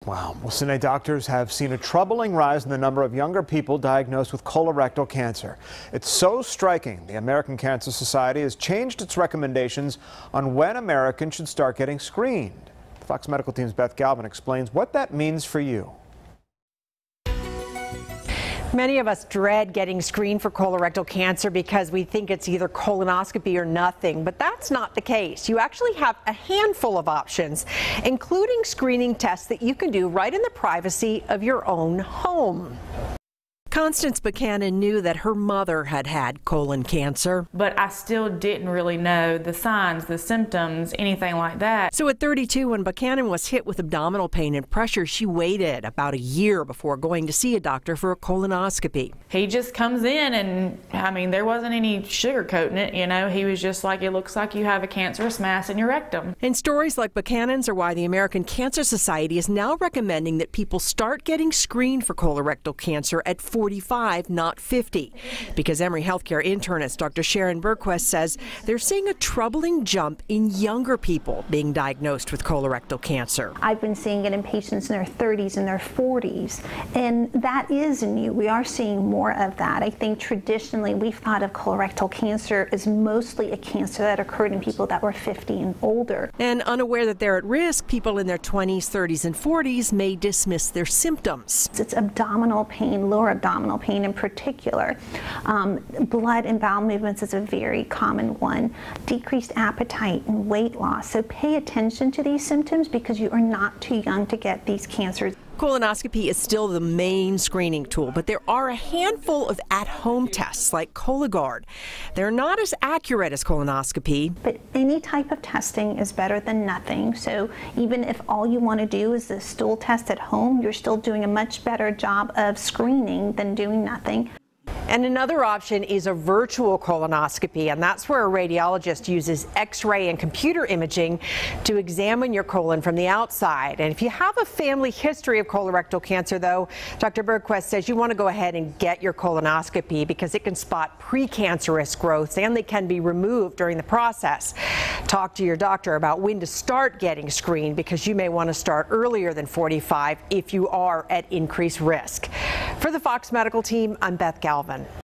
Wow. Well, Sine, doctors have seen a troubling rise in the number of younger people diagnosed with colorectal cancer. It's so striking. The American Cancer Society has changed its recommendations on when Americans should start getting screened. The Fox Medical Team's Beth Galvin explains what that means for you. Many of us dread getting screened for colorectal cancer because we think it's either colonoscopy or nothing, but that's not the case. You actually have a handful of options, including screening tests that you can do right in the privacy of your own home. Constance Buchanan knew that her mother had had colon cancer. But I still didn't really know the signs, the symptoms, anything like that. So at 32, when Buchanan was hit with abdominal pain and pressure, she waited about a year before going to see a doctor for a colonoscopy. He just comes in and, I mean, there wasn't any sugarcoating it, you know. He was just like, it looks like you have a cancerous mass in your rectum. And stories like Buchanan's are why the American Cancer Society is now recommending that people start getting screened for colorectal cancer at 45, not 50. Because Emory Healthcare internist Dr. Sharon Berquist says they're seeing a troubling jump in younger people being diagnosed with colorectal cancer. I've been seeing it in patients in their 30s and their 40s, and that is new. We are seeing more of that. I think traditionally we've thought of colorectal cancer as mostly a cancer that occurred in people that were 50 and older. And unaware that they're at risk, people in their 20s, 30s, and 40s may dismiss their symptoms. It's abdominal pain, lower abdominal pain in particular. Blood and bowel movements is a very common one. Decreased appetite and weight loss. So pay attention to these symptoms because you are not too young to get these cancers. Colonoscopy is still the main screening tool, but there are a handful of at-home tests like Cologuard. They're not as accurate as colonoscopy. But any type of testing is better than nothing. So even if all you want to do is a stool test at home, you're still doing a much better job of screening than doing nothing. And another option is a virtual colonoscopy, and that's where a radiologist uses X-ray and computer imaging to examine your colon from the outside. And if you have a family history of colorectal cancer, though, Dr. Berquist says you want to go ahead and get your colonoscopy because it can spot precancerous growths and they can be removed during the process. Talk to your doctor about when to start getting screened because you may want to start earlier than 45 if you are at increased risk. For the Fox Medical Team, I'm Beth Galvin.